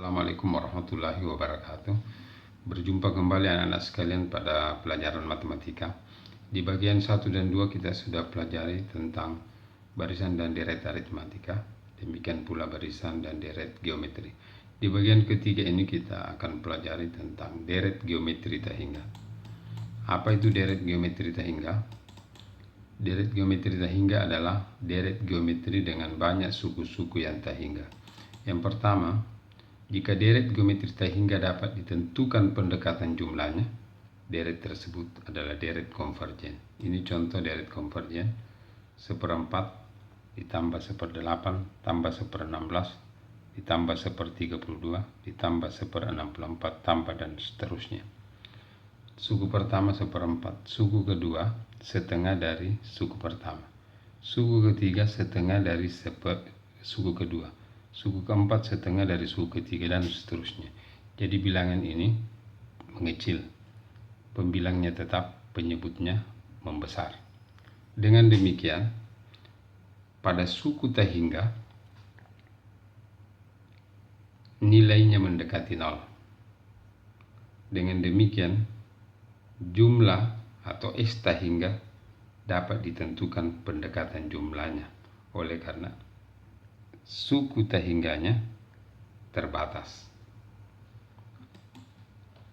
Assalamualaikum warahmatullahi wabarakatuh. Berjumpa kembali anak-anak sekalian pada pelajaran matematika. Di bagian 1 dan 2 kita sudah pelajari tentang barisan dan deret aritmatika. Demikian pula barisan dan deret geometri. Di bagian ketiga ini kita akan pelajari tentang deret geometri tahingga. Apa itu deret geometri tahingga? Deret geometri tahingga adalah deret geometri dengan banyak suku-suku yang tahingga. Yang pertama, jika deret geometri tahingga dapat ditentukan pendekatan jumlahnya, deret tersebut adalah deret konvergen. Ini contoh deret konvergen: 1/4 ditambah 1/8 tambah 1/16 ditambah 1/32 ditambah 1/64 tambah dan seterusnya. Suku pertama 1/4, suku kedua setengah dari suku pertama, suku ketiga setengah dari suku kedua, suku keempat setengah dari suku ketiga, dan seterusnya. Jadi bilangan ini mengecil, pembilangnya tetap, penyebutnya membesar. Dengan demikian, pada suku tahingga nilainya mendekati 0. Dengan demikian, jumlah atau S tahingga dapat ditentukan pendekatan jumlahnya, oleh karena suku tahingganya terbatas.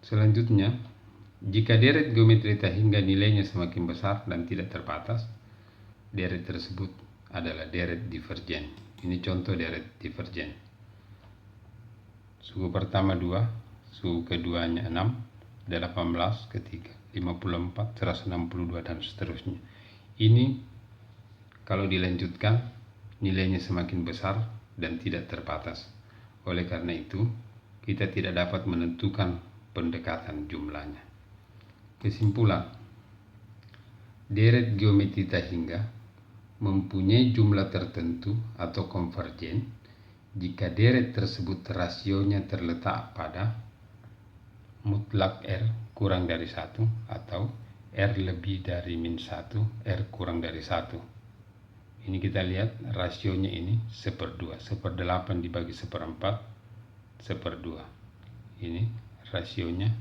Selanjutnya, jika deret geometri tahingga nilainya semakin besar dan tidak terbatas, deret tersebut adalah deret divergen. Ini contoh deret divergen. Suku pertama 2, suku keduanya 6, 18, ketiga 54, 162, dan seterusnya. Ini kalau dilanjutkan nilainya semakin besar dan tidak terbatas. Oleh karena itu, kita tidak dapat menentukan pendekatan jumlahnya. Kesimpulan, deret geometri tahingga mempunyai jumlah tertentu atau konvergen jika deret tersebut rasionya terletak pada mutlak R kurang dari 1 atau R lebih dari min 1, R kurang dari 1. Ini kita lihat rasionya ini 1/2, 1/8 dibagi 1/4, 1/2. Ini rasionya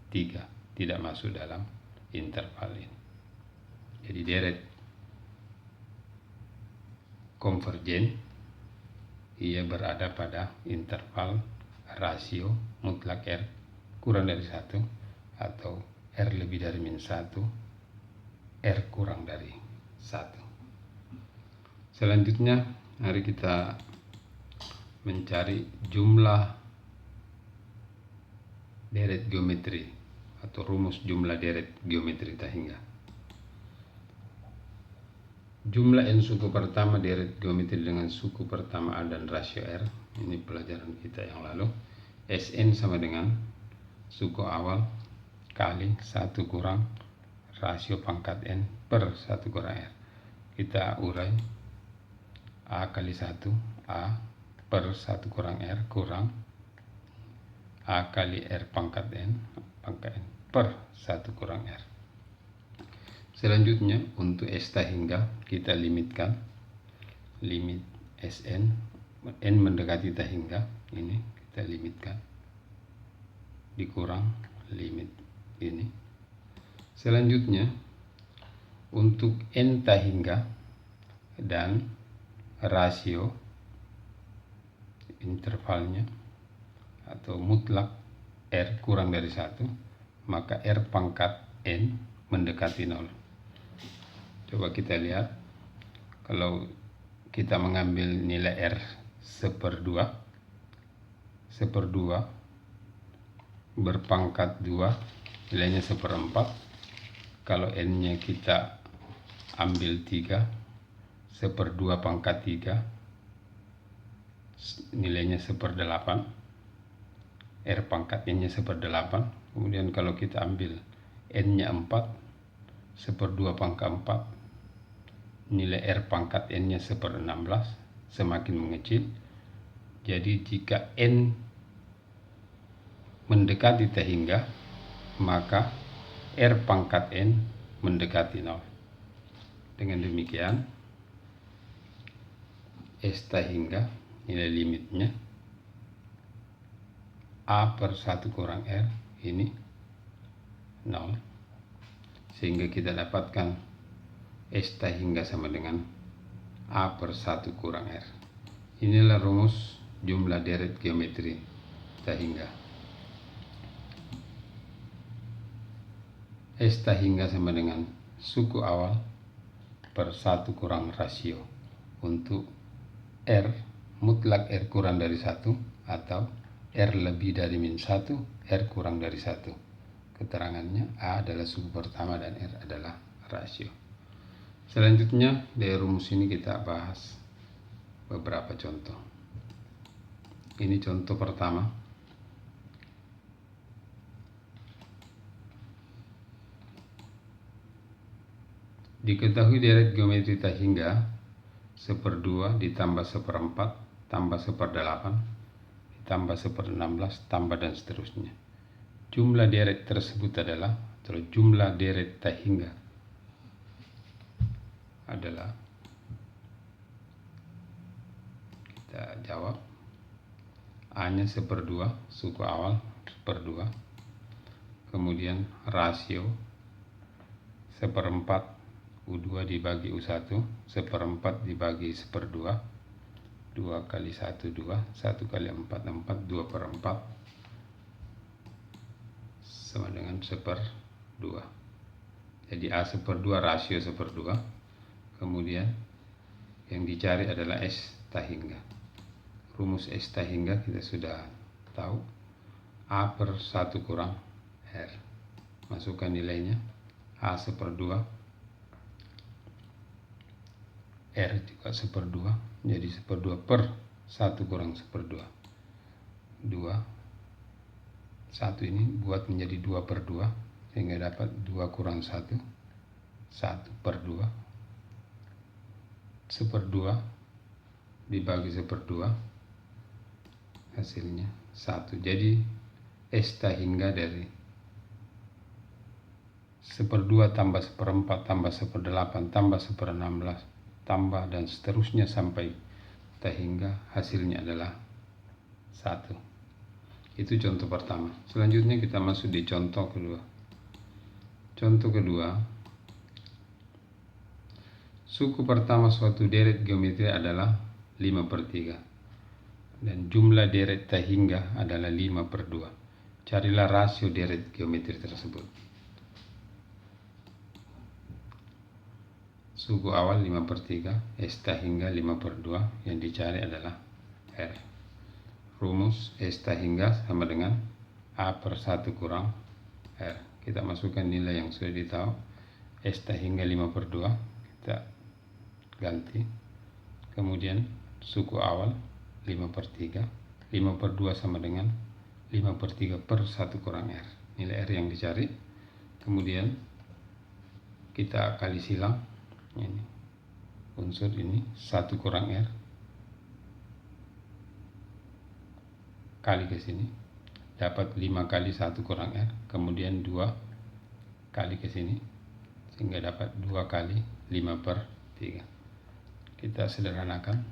3, tidak masuk dalam interval ini. Jadi deret konvergen ia berada pada interval rasio mutlak R kurang dari 1 atau R lebih dari min 1, R kurang dari 1. Selanjutnya, mari kita mencari jumlah deret geometri atau rumus jumlah deret geometri tahingga. Jumlah n suku pertama deret geometri dengan suku pertama A dan rasio R. Ini pelajaran kita yang lalu. Sn sama dengan suku awal kali 1 kurang rasio pangkat n per 1 kurang R. Kita urai A kali 1, A per 1 kurang R kurang A kali R pangkat n per 1 kurang R. Selanjutnya, untuk S tahingga kita limitkan, limit Sn, n mendekati tahingga, ini kita limitkan, dikurang limit ini. Selanjutnya, untuk n tahingga dan rasio intervalnya atau mutlak R kurang dari 1, maka R pangkat n mendekati 0. Coba kita lihat, kalau kita mengambil nilai R 1/2 berpangkat 2, nilainya 1/4. Kalau n nya kita ambil 3, 1/2 pangkat 3, nilainya 1/8, R pangkat n nya 1/8. Kemudian kalau kita ambil n nya 4, 1/2 pangkat 4, nilai R pangkat n nya 1/16, semakin mengecil. Jadi jika n mendekati tahingga, maka R pangkat n mendekati 0. Dengan demikian, S tahingga nilai limitnya A per 1 kurang R ini 0, sehingga kita dapatkan S ta hingga sama dengan A per 1 kurang R. Inilah rumus jumlah deret geometri ta hingga. S ta hingga sama dengan suku awal per 1 kurang rasio untuk R mutlak R kurang dari 1 atau R lebih dari min 1, R kurang dari 1. Keterangannya A adalah suku pertama dan R adalah rasio. Selanjutnya dari rumus ini kita bahas beberapa contoh. Ini contoh pertama. Diketahui deret geometri ta hingga 1/2 ditambah 1/4 tambah 1/8 ditambah 1/16 tambah dan seterusnya. Jumlah deret tersebut adalah, atau jumlah deret ta hingga adalah, kita jawab A nya 1/2, suku awal 1/2, kemudian rasio 1/4 U2 dibagi U1, 1/4 dibagi 1/2, 2 kali 1, 2, 1 kali 4, 4, 2/4 sama dengan 1/2. Jadi A 1/2 rasio 1/2. Kemudian yang dicari adalah S ta hingga. Rumus S ta hingga kita sudah tahu, A per 1 kurang R. Masukkan nilainya, A 1/2, R juga 1/2, jadi 1/2 per 1 kurang 1/2. 2, 1 ini buat menjadi 2/2, sehingga dapat 2 kurang 1, 1/2. 1/2 dibagi 1/2, hasilnya 1. Jadi S ta hingga dari 1/2 tambah 1/4 tambah 1/8 tambah 1/16 tambah dan seterusnya sampai ta hingga hasilnya adalah 1. Itu contoh pertama. Selanjutnya kita masuk di contoh kedua. Contoh kedua, suku pertama suatu deret geometri adalah 5/3 dan jumlah deret ta hingga adalah 5/2. Carilah rasio deret geometri tersebut. Suku awal 5/3, S ta hingga 5/2, yang dicari adalah R. Rumus S ta hingga sama dengan A per 1 kurang R. Kita masukkan nilai yang sudah ditahu. S ta hingga 5/2 kita ganti. Kemudian suku awal 5/3, 5/2 sama dengan 5/3 per 1 kurang R. Nilai R yang dicari. Kemudian kita kali silang. Ini unsur ini 1 kurang R kali ke sini dapat 5 kali 1 kurang R, kemudian 2 kali ke sini sehingga dapat 2 kali 5/3. Kita sederhanakan,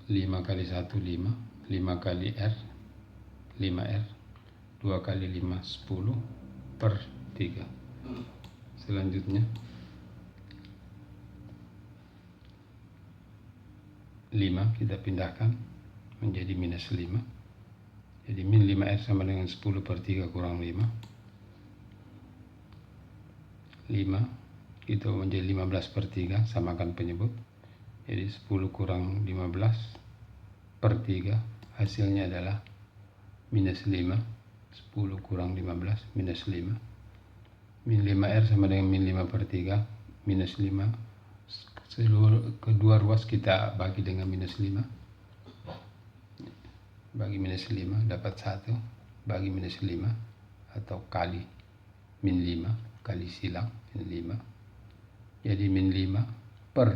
5 kali 1 5, 5 kali R 5R, 2 kali 5 10/3. Selanjutnya 5 kita pindahkan menjadi minus 5. Jadi min 5R sama dengan 10/3 kurang 5. 5 kita menjadi 15/3, samakan penyebut. Jadi 10 kurang 15/3 hasilnya adalah minus 5. 10 kurang 15 minus 5. Min 5R sama dengan min 5/3 minus 5. Kedua ruas kita bagi dengan minus 5. Bagi minus 5 dapat 1. Bagi minus 5 atau kali min 5 kali silang min 5. Jadi min 5 per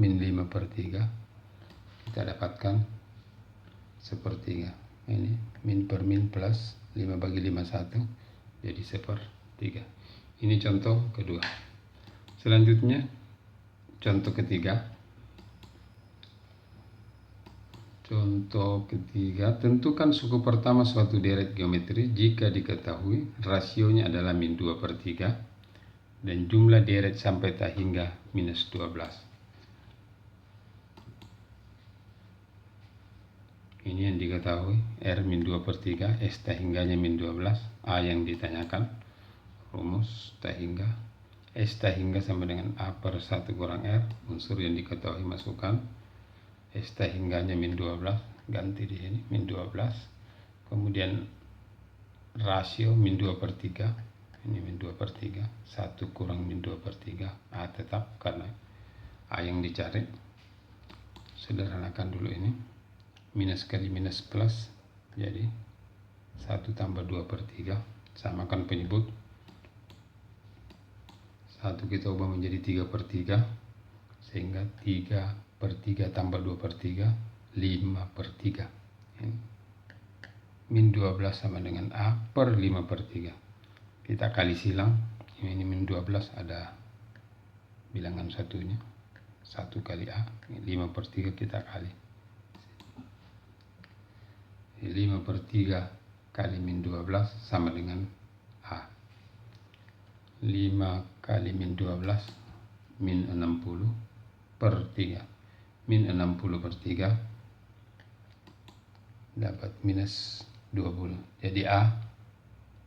min 5/3 kita dapatkan 1/3. Ini min per min plus 5 bagi 5 1, jadi 1/3. Ini contoh kedua. Selanjutnya contoh ketiga. Contoh ketiga, tentukan suku pertama suatu deret geometri jika diketahui rasionya adalah min 2/3 dan jumlah deret sampai tak hingga minus 12. Ini yang diketahui, R min 2/3, S tak hingganya min 12, A yang ditanyakan, rumus tak hingga, S tak hingga sama dengan A per 1 kurang R, unsur yang diketahui masukkan, S tak hingganya min 12, ganti di sini min 12, kemudian rasio min 2/3, ini min 2/3, 1 kurang min 2/3, A tetap karena A yang dicari. Sederhanakan dulu ini, minus kali minus plus, jadi 1 tambah 2/3, samakan penyebut, 1 kita ubah menjadi 3/3, sehingga 3/3 tambah 2/3, 5/3. Min 12 sama dengan A per 5/3. Kita kali silang, ini min 12 ada bilangan satunya, 1 kali A, 5/3 kita kali. 5/3 kali min 12 sama dengan A. 5 kali min 12 min 60 per 3. Min 60/3 dapat minus 20. Jadi A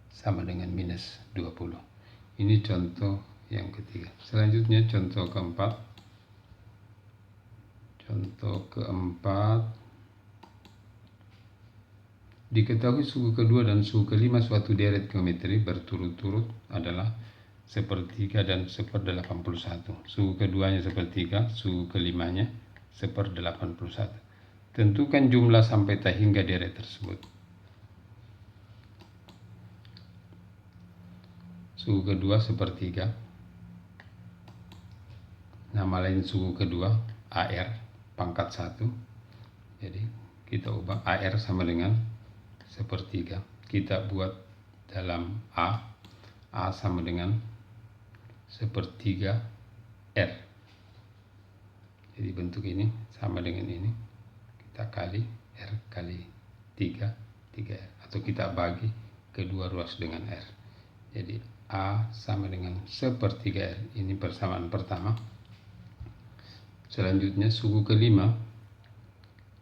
sama dengan minus 20. Ini contoh yang ketiga. Selanjutnya contoh keempat. Contoh keempat, diketahui suku kedua dan suku kelima suatu deret geometri berturut-turut adalah 1/3 dan 1/81. Suku keduanya 1/3, suku kelimanya 1/81. Tentukan jumlah sampai tak hingga deret tersebut. Suku kedua 1/3. Nama lain suku kedua AR pangkat 1. Jadi kita ubah AR sama dengan 1/3. Kita buat dalam A sama dengan 1/3 R. Jadi bentuk ini sama dengan ini, kita kali R kali 3 R, atau kita bagi kedua ruas dengan R. Jadi A sama dengan 1/3 R. Ini persamaan pertama. Selanjutnya suku kelima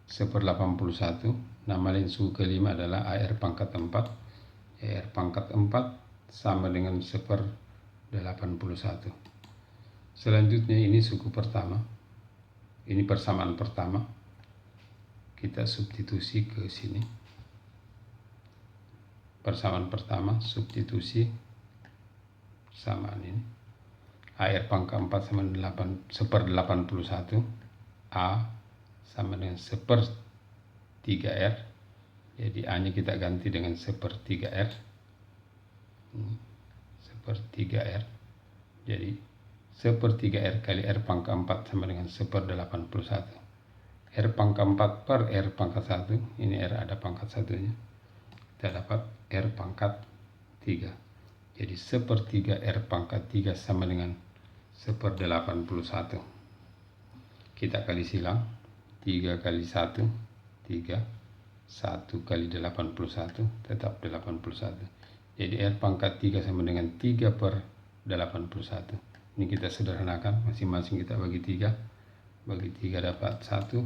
1/81. Nama lain suku kelima adalah AR pangkat 4. AR pangkat 4 sama dengan 1/81. Selanjutnya ini suku pertama. Ini persamaan pertama. Kita substitusi ke sini. Persamaan pertama, substitusi samaan ini. AR pangkat 4 sama dengan 1/81. A sama dengan 1/3 R. Jadi A nya kita ganti dengan 1/3 R. 1/3 R. Jadi 1/3 R kali R pangkat 4 sama dengan 1/81. R pangkat 4 per R pangkat 1. Ini R ada pangkat satunya. Kita dapat R pangkat 3. Jadi 1/3 R pangkat 3 sama dengan 1/81. Kita kali silang, 3 kali 1, 3, 1 kali 81, tetap 81. Jadi R pangkat 3 sama dengan 3/81. Ini kita sederhanakan, masing-masing kita bagi 3. Bagi 3 dapat 1,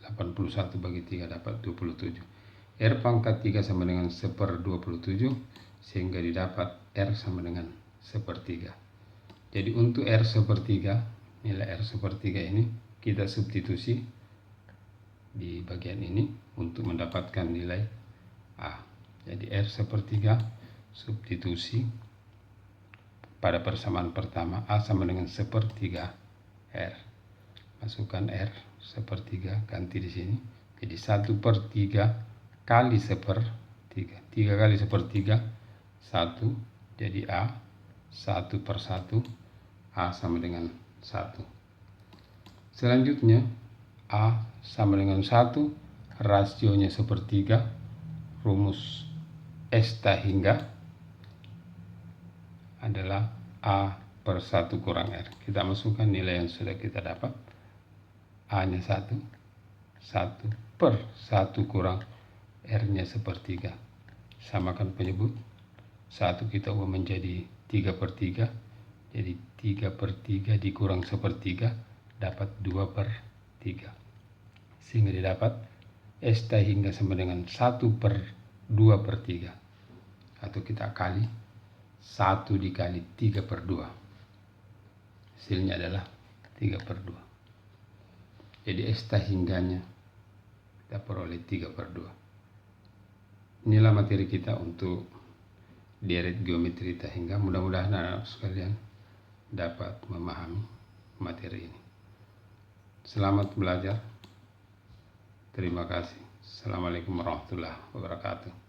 81 bagi 3 dapat 27. R pangkat 3 sama dengan 1/27, sehingga didapat R sama dengan 1/3. Jadi untuk R 1/3, nilai R 1/3 ini kita substitusi di bagian ini untuk mendapatkan nilai A. Jadi R 1/3 substitusi pada persamaan pertama, A sama dengan 1/3 R. Masukkan R 1/3, ganti di sini. Jadi 1/3 kali 1/3. 3 kali 1/3, 1. Jadi A 1/1. A sama dengan 1. Selanjutnya A sama dengan 1, rasionya 1/3, rumus S tak hingga adalah A per 1 kurang R. Kita masukkan nilai yang sudah kita dapat. A nya 1 per 1 kurang R-nya sepertiga. Samakan penyebut. 1 kita ubah menjadi 3/3. Jadi 3/3 dikurang sepertiga dapat 2/3. Sehingga didapat S hingga sama dengan 1/2/3. Atau kita kali 1 dikali 3/2. Hasilnya adalah 3/2. Jadi S hingganya kita peroleh 3/2. Inilah materi kita untuk deret geometri hingga. Mudah-mudahan anak sekalian dapat memahami materi ini. Selamat belajar. Terima kasih. Assalamualaikum warahmatullahi wabarakatuh.